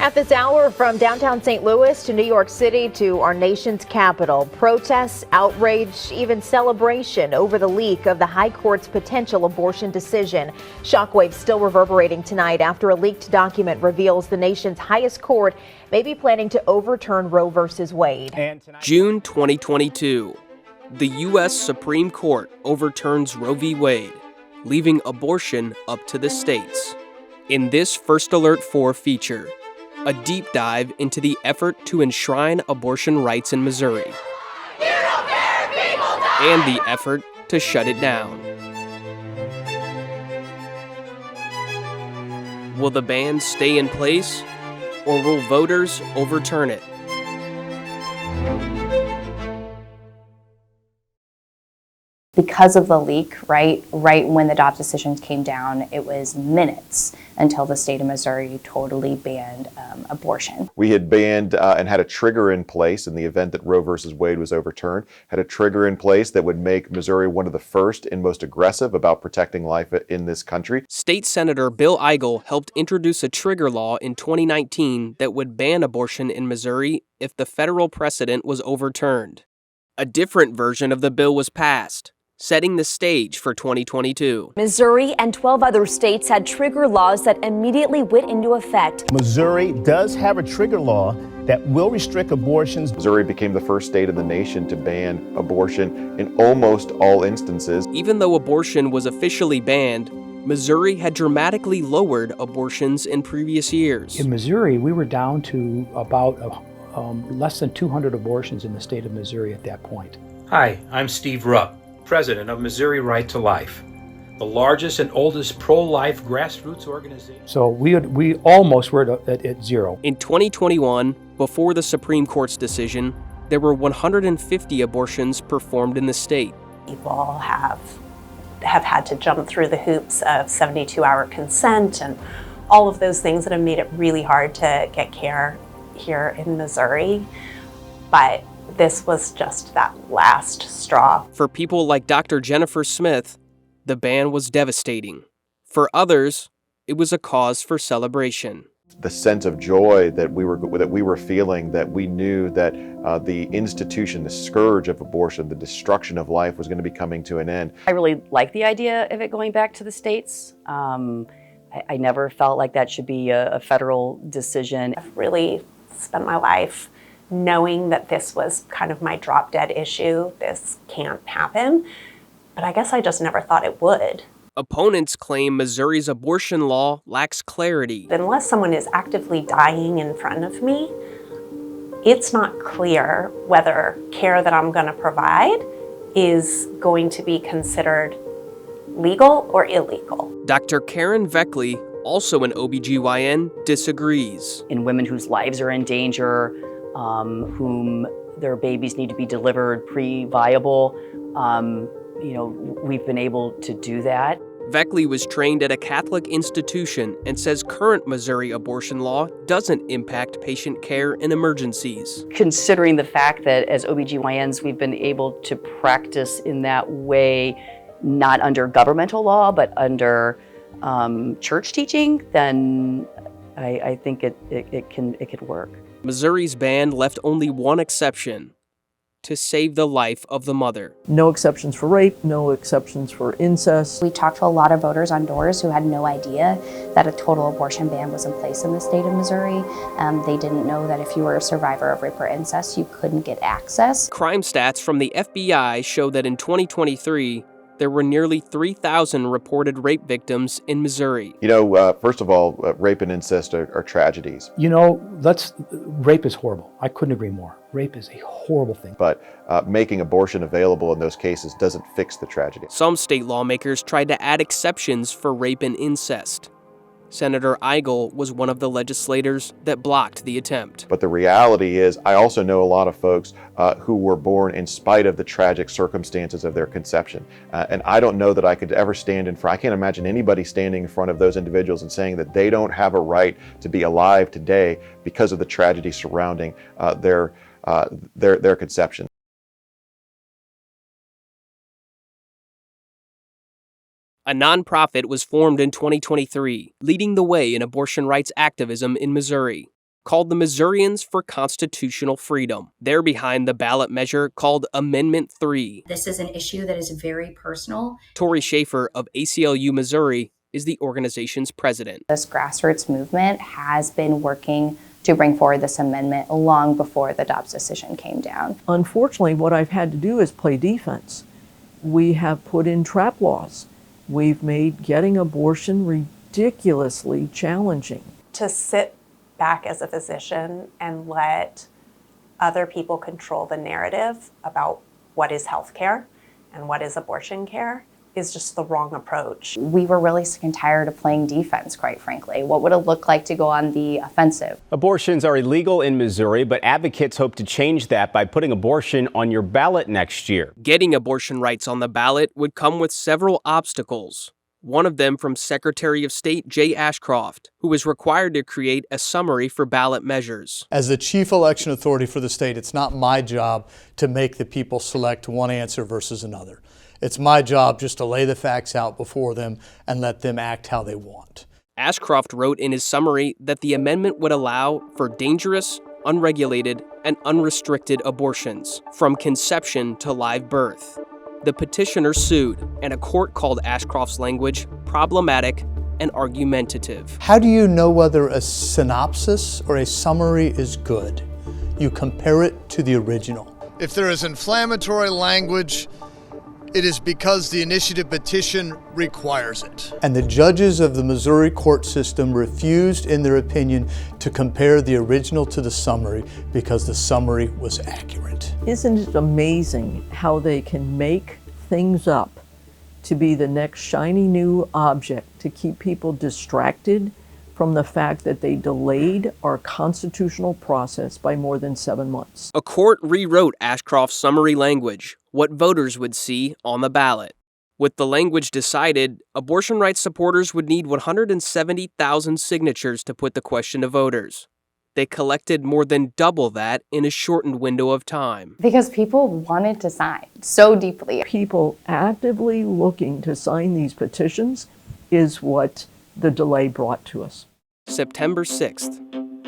At this hour, from downtown St. Louis to New York City to our nation's capital, protests, outrage, even celebration over the leak of the High Court's potential abortion decision. Shockwaves still reverberating tonight after a leaked document reveals the nation's highest court may be planning to overturn Roe v. Wade. June 2022, the U.S. Supreme Court overturns Roe v. Wade, leaving abortion up to the states. In this First Alert 4 feature, a deep dive into the effort to enshrine abortion rights in Missouri and the effort to shut it down. Will the ban stay in place, or will voters overturn it? Because of the leak, right when the Dobbs decision came down, it was minutes until the state of Missouri totally banned abortion. We had banned and had a trigger in place in the event that Roe versus Wade was overturned, had a trigger in place that would make Missouri one of the first and most aggressive about protecting life in this country. State Senator Bill Eigel helped introduce a trigger law in 2019 that would ban abortion in Missouri if the federal precedent was overturned. A different version of the bill was passed, setting the stage for 2022. Missouri and 12 other states had trigger laws that immediately went into effect. Missouri does have a trigger law that will restrict abortions. Missouri became the first state in the nation to ban abortion in almost all instances. Even though abortion was officially banned, Missouri had dramatically lowered abortions in previous years. In Missouri, we were down to about less than 200 abortions in the state of Missouri at that point. Hi, I'm Steve Rupp, President of Missouri Right to Life, the largest and oldest pro-life grassroots organization. So we almost were at zero. In 2021, before the Supreme Court's decision, there were 150 abortions performed in the state. People have had to jump through the hoops of 72-hour consent and all of those things that have made it really hard to get care here in Missouri. But this was just that last straw. For people like Dr. Jennifer Smith, the ban was devastating. For others, it was a cause for celebration. The sense of joy that we were feeling, that we knew that the institution, the scourge of abortion, the destruction of life was going to be coming to an end. I really like the idea of it going back to the states. I never felt like that should be a federal decision. I've really spent my life knowing that this was kind of my drop dead issue. This can't happen. But I guess I just never thought it would. Opponents claim Missouri's abortion law lacks clarity. Unless someone is actively dying in front of me, it's not clear whether care that I'm going to provide is going to be considered legal or illegal. Dr. Karen Veckley, also an OBGYN, disagrees. In women whose lives are in danger, whom their babies need to be delivered pre-viable, we've been able to do that. Veckley was trained at a Catholic institution and says current Missouri abortion law doesn't impact patient care in emergencies. Considering the fact that as OBGYNs we've been able to practice in that way, not under governmental law, but under church teaching, then I think it could work. Missouri's ban left only one exception: to save the life of the mother. No exceptions for rape, no exceptions for incest. We talked to a lot of voters on doors who had no idea that a total abortion ban was in place in the state of Missouri. They didn't know that if you were a survivor of rape or incest, you couldn't get access. Crime stats from the FBI show that in 2023, there were nearly 3,000 reported rape victims in Missouri. First of all, rape and incest are tragedies. Rape is horrible. I couldn't agree more. Rape is a horrible thing. But making abortion available in those cases doesn't fix the tragedy. Some state lawmakers tried to add exceptions for rape and incest. Senator Eigel was one of the legislators that blocked the attempt. But the reality is, I also know a lot of folks who were born in spite of the tragic circumstances of their conception. And I don't know that I could ever stand in front. I can't imagine anybody standing in front of those individuals and saying that they don't have a right to be alive today because of the tragedy surrounding their conception. A nonprofit was formed in 2023, leading the way in abortion rights activism in Missouri. called the Missourians for Constitutional Freedom. They're behind the ballot measure called Amendment 3. This is an issue that is very personal. Tori Schaefer of ACLU Missouri is the organization's president. This grassroots movement has been working to bring forward this amendment long before the Dobbs decision came down. Unfortunately, what I've had to do is play defense. We have put in trap laws. We've made getting abortion ridiculously challenging. To sit back as a physician and let other people control the narrative about what is healthcare and what is abortion care is just the wrong approach. We were really sick and tired of playing defense, quite frankly. What would it look like to go on the offensive? Abortions are illegal in Missouri, but advocates hope to change that by putting abortion on your ballot next year. Getting abortion rights on the ballot would come with several obstacles. One of them from Secretary of State Jay Ashcroft, who is required to create a summary for ballot measures. As the chief election authority for the state, it's not my job to make the people select one answer versus another. It's my job just to lay the facts out before them and let them act how they want. Ashcroft wrote in his summary that the amendment would allow for dangerous, unregulated, and unrestricted abortions, from conception to live birth. The petitioner sued, and a court called Ashcroft's language problematic and argumentative. How do you know whether a synopsis or a summary is good? You compare it to the original. If there is inflammatory language, it is because the initiative petition requires it. And the judges of the Missouri court system refused, in their opinion, to compare the original to the summary because the summary was accurate. Isn't it amazing how they can make things up to be the next shiny new object to keep people distracted from the fact that they delayed our constitutional process by more than 7 months? A court rewrote Ashcroft's summary language, what voters would see on the ballot. With the language decided, abortion rights supporters would need 170,000 signatures to put the question to voters. They collected more than double that in a shortened window of time. Because people wanted to sign so deeply. People actively looking to sign these petitions is what the delay brought to us. September 6th.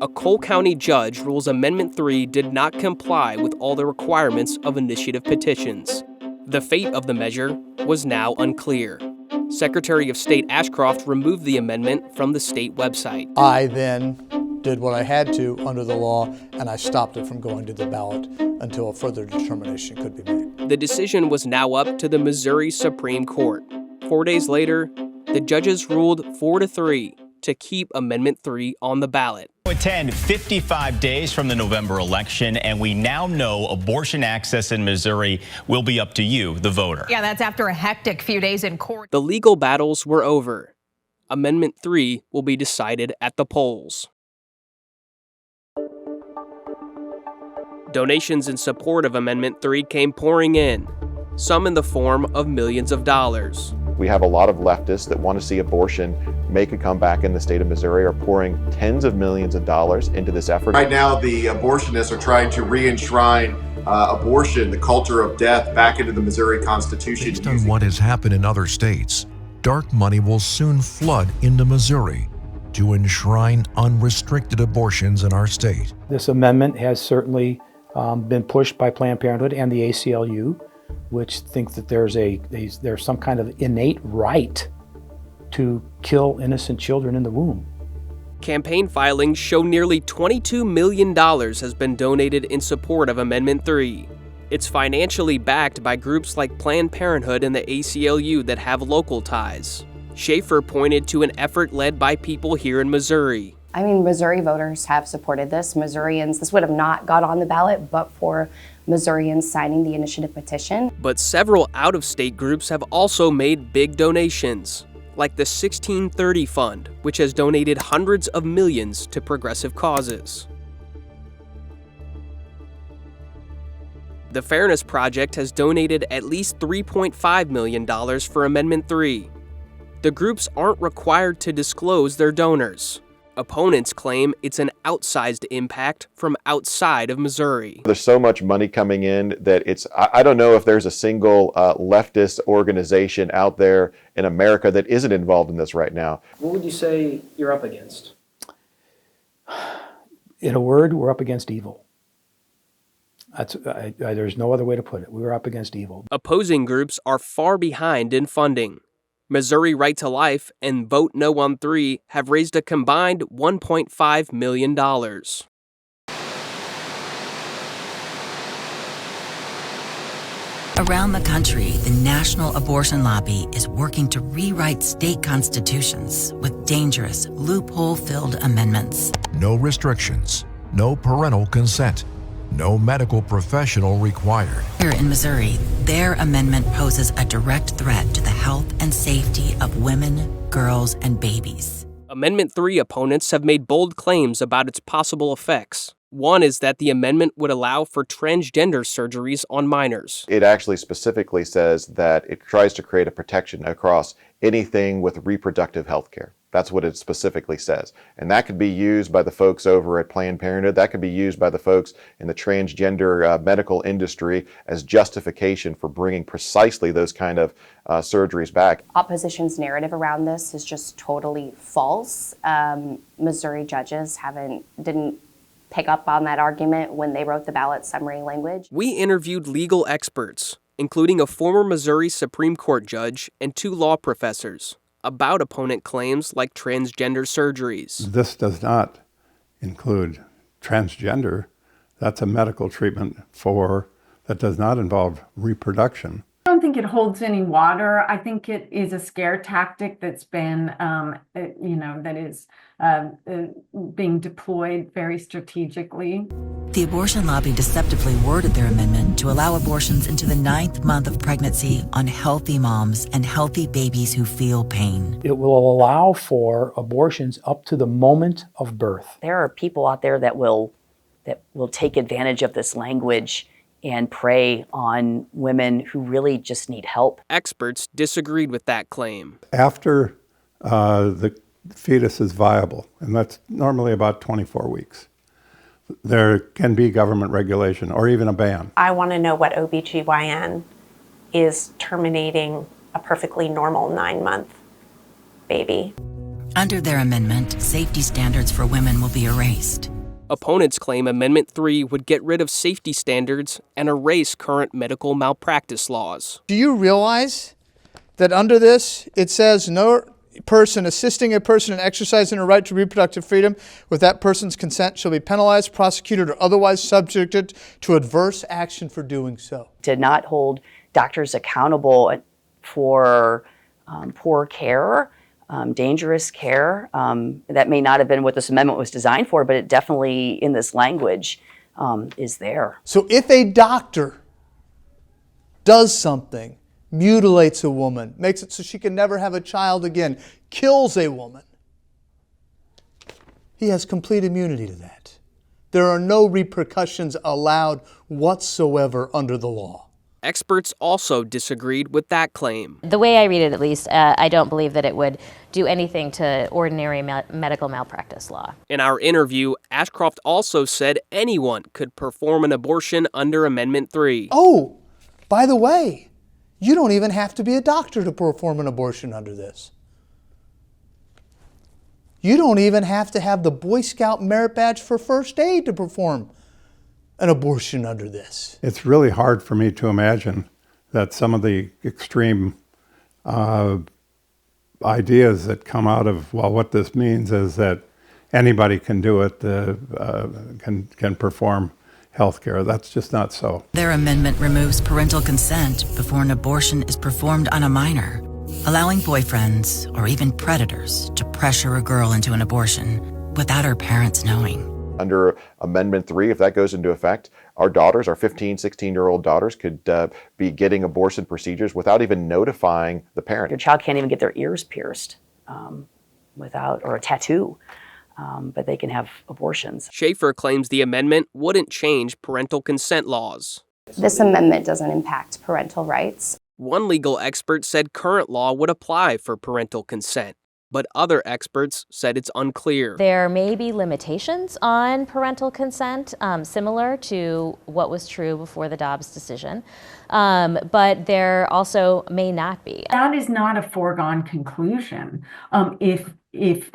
A Cole County judge rules Amendment 3 did not comply with all the requirements of initiative petitions. The fate of the measure was now unclear. Secretary of State Ashcroft removed the amendment from the state website. I then did what I had to under the law, and I stopped it from going to the ballot until a further determination could be made. The decision was now up to the Missouri Supreme Court. 4 days later, the judges ruled 4-3 to keep Amendment 3 on the ballot. At 10, 55 days from the November election, and we now know abortion access in Missouri will be up to you, the voter. Yeah, that's after a hectic few days in court. The legal battles were over. Amendment 3 will be decided at the polls. Donations in support of Amendment 3 came pouring in, some in the form of millions of dollars. We have a lot of leftists that want to see abortion make a comeback in the state of Missouri, are pouring tens of millions of dollars into this effort. Right now, the abortionists are trying to re-enshrine abortion, the culture of death, back into the Missouri Constitution. Based on what has happened in other states, dark money will soon flood into Missouri to enshrine unrestricted abortions in our state. This amendment has certainly been pushed by Planned Parenthood and the ACLU, which think that there's some kind of innate right to kill innocent children in the womb. Campaign filings show nearly $22 million has been donated in support of Amendment 3. It's financially backed by groups like Planned Parenthood and the ACLU that have local ties. Schaefer pointed to an effort led by people here in Missouri. I mean, Missouri voters have supported this. Missourians, this would have not got on the ballot but for Missourians signing the initiative petition. But several out-of-state groups have also made big donations, like the 1630 Fund, which has donated hundreds of millions to progressive causes. The Fairness Project has donated at least $3.5 million for Amendment 3. The groups aren't required to disclose their donors. Opponents claim it's an outsized impact from outside of Missouri. There's so much money coming in that I don't know if there's a single leftist organization out there in America that isn't involved in this right now. What would you say you're up against? In a word, we're up against evil. There's no other way to put it. We're up against evil. Opposing groups are far behind in funding. Missouri Right to Life and Vote No on 3 have raised a combined $1.5 million. Around the country, the National Abortion Lobby is working to rewrite state constitutions with dangerous, loophole-filled amendments. No restrictions, no parental consent, no medical professional required. Here in Missouri, their amendment poses a direct threat to the health and safety of women, girls, and babies. Amendment 3 opponents have made bold claims about its possible effects. One is that the amendment would allow for transgender surgeries on minors. It actually specifically says that it tries to create a protection across anything with reproductive health care. That's what it specifically says. And that could be used by the folks over at Planned Parenthood. That could be used by the folks in the transgender medical industry as justification for bringing precisely those kind of surgeries back. Opposition's narrative around this is just totally false. Missouri judges didn't pick up on that argument when they wrote the ballot summary language. We interviewed legal experts, including a former Missouri Supreme Court judge and 2 law professors, about opponent claims like transgender surgeries. This does not include transgender. That's a medical treatment that does not involve reproduction. I don't think it holds any water. I think it is a scare tactic that's been, that is being deployed very strategically. The abortion lobby deceptively worded their amendment to allow abortions into the 9th month of pregnancy on healthy moms and healthy babies who feel pain. It will allow for abortions up to the moment of birth. There are people out there that will take advantage of this language and prey on women who really just need help. Experts disagreed with that claim. After the fetus is viable, and that's normally about 24 weeks, there can be government regulation or even a ban. I want to know what OBGYN is terminating a perfectly normal 9-month baby. Under their amendment, safety standards for women will be erased. Opponents claim Amendment 3 would get rid of safety standards and erase current medical malpractice laws. Do you realize that under this, it says no person assisting a person in exercising a right to reproductive freedom with that person's consent shall be penalized, prosecuted, or otherwise subjected to adverse action for doing so? Did not hold doctors accountable for poor care, dangerous care. That may not have been what this amendment was designed for, but it definitely, in this language, is there. So if a doctor does something, mutilates a woman, makes it so she can never have a child again, kills a woman, he has complete immunity to that. There are no repercussions allowed whatsoever under the law. Experts also disagreed with that claim. The way I read it, at least, I don't believe that it would do anything to ordinary medical malpractice law. In our interview, Ashcroft also said anyone could perform an abortion under Amendment 3. Oh, by the way, you don't even have to be a doctor to perform an abortion under this. You don't even have to have the Boy Scout merit badge for first aid to perform an abortion under this. It's really hard for me to imagine that some of the extreme ideas that come out of, well, what this means is that anybody can do it, can perform health care. That's just not so. Their amendment removes parental consent before an abortion is performed on a minor, allowing boyfriends or even predators to pressure a girl into an abortion without her parents knowing. Under Amendment 3, if that goes into effect, our daughters, our 15, 16-year-old daughters could be getting abortion procedures without even notifying the parent. Your child can't even get their ears pierced or a tattoo, but they can have abortions. Schaefer claims the amendment wouldn't change parental consent laws. This amendment doesn't impact parental rights. One legal expert said current law would apply for parental consent. but other experts said it's unclear. There may be limitations on parental consent, similar to what was true before the Dobbs decision, but there also may not be. That is not a foregone conclusion if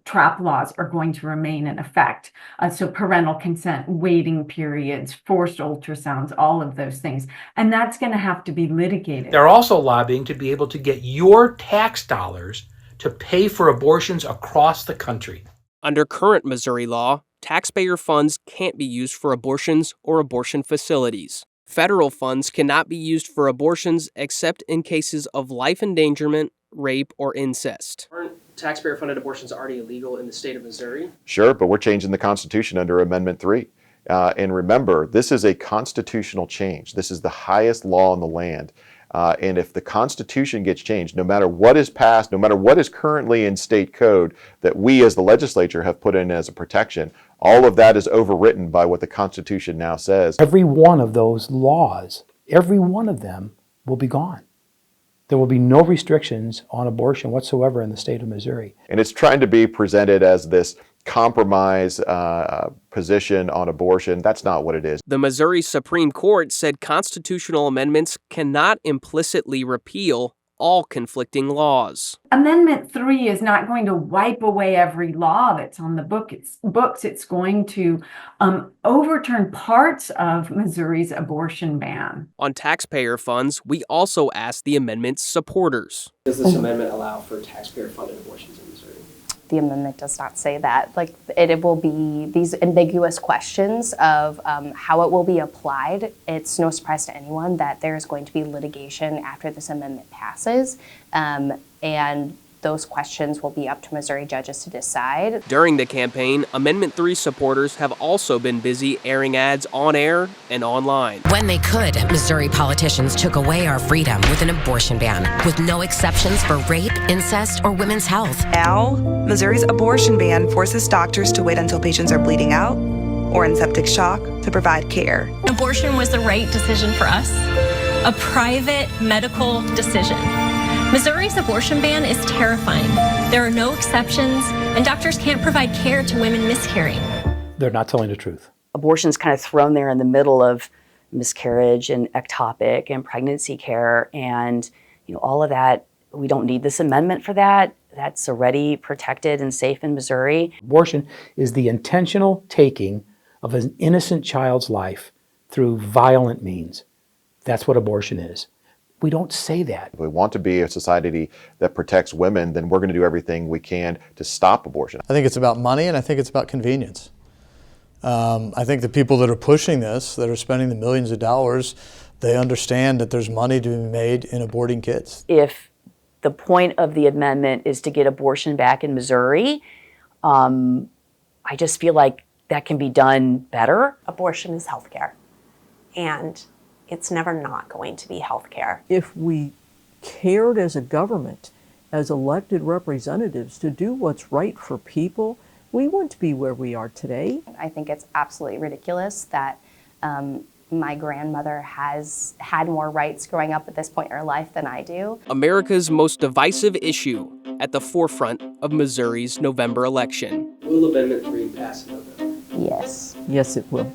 trap laws are going to remain in effect. So parental consent, waiting periods, forced ultrasounds, all of those things. And that's going to have to be litigated. They're also lobbying to be able to get your tax dollars to pay for abortions across the country. Under current Missouri law, taxpayer funds can't be used for abortions or abortion facilities. Federal funds cannot be used for abortions except in cases of life endangerment, rape, or incest. Aren't taxpayer-funded abortions already illegal in the state of Missouri? Sure, but we're changing the Constitution under Amendment 3. And remember, this is a constitutional change. This is the highest law in the land. And if the Constitution gets changed, no matter what is passed, no matter what is currently in state code that we as the legislature have put in as a protection, all of that is overwritten by what the Constitution now says. Every one of those laws, every one of them will be gone. There will be no restrictions on abortion whatsoever in the state of Missouri. And it's trying to be presented as this compromise position on abortion. That's not what it is. The Missouri Supreme Court said constitutional amendments cannot implicitly repeal all conflicting laws. Amendment 3 is not going to wipe away every law that's on the books. It's going to overturn parts of Missouri's abortion ban. On taxpayer funds, we also asked the amendment's supporters. Does this amendment allow for taxpayer-funded abortions in Missouri? The amendment does not say that. Like, it will be these ambiguous questions of how it will be applied. It's no surprise to anyone that there is going to be litigation after this amendment passes, and those questions will be up to Missouri judges to decide. During the campaign, Amendment 3 supporters have also been busy airing ads on air and online. When they could, Missouri politicians took away our freedom with an abortion ban, with no exceptions for rape, incest, or women's health. Now, Missouri's abortion ban forces doctors to wait until patients are bleeding out or in septic shock to provide care. Abortion was the right decision for us, a private medical decision. Missouri's abortion ban is terrifying. There are no exceptions, and doctors can't provide care to women miscarrying. They're not telling the truth. Abortion's kind of thrown there in the middle of miscarriage and ectopic and pregnancy care, and all of that. We don't need this amendment for that. That's already protected and safe in Missouri. Abortion is the intentional taking of an innocent child's life through violent means. That's what abortion is. We don't say that. If we want to be a society that protects women, then we're going to do everything we can to stop abortion. I think it's about money, and I think it's about convenience. I think the people that are pushing this, that are spending the millions of dollars, they understand that there's money to be made in aborting kids. If the point of the amendment is to get abortion back in Missouri, I just feel like that can be done better. Abortion is healthcare, and it's never not going to be healthcare. If we cared as a government, as elected representatives, to do what's right for people, we wouldn't be where we are today. I think it's absolutely ridiculous that my grandmother has had more rights growing up at this point in her life than I do. America's most divisive issue at the forefront of Missouri's November election. Will Amendment 3 pass in November? Yes. Yes, it will.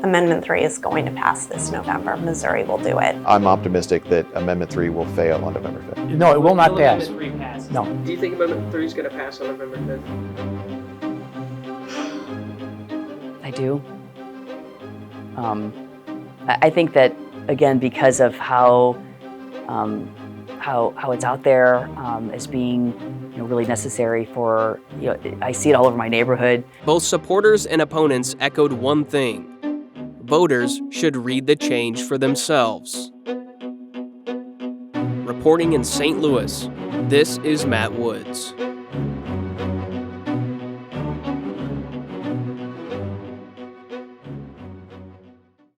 Amendment 3 is going to pass this November. Missouri will do it. I'm optimistic that Amendment 3 will fail on November 5th. No, it will not pass. Amendment 3 passes. No. Do you think Amendment 3 is going to pass on November 5th? I do. I think that, again, because of how it's out there as being really necessary for, I see it all over my neighborhood. Both supporters and opponents echoed one thing: voters should read the change for themselves. Reporting in St. Louis, this is Matt Woods.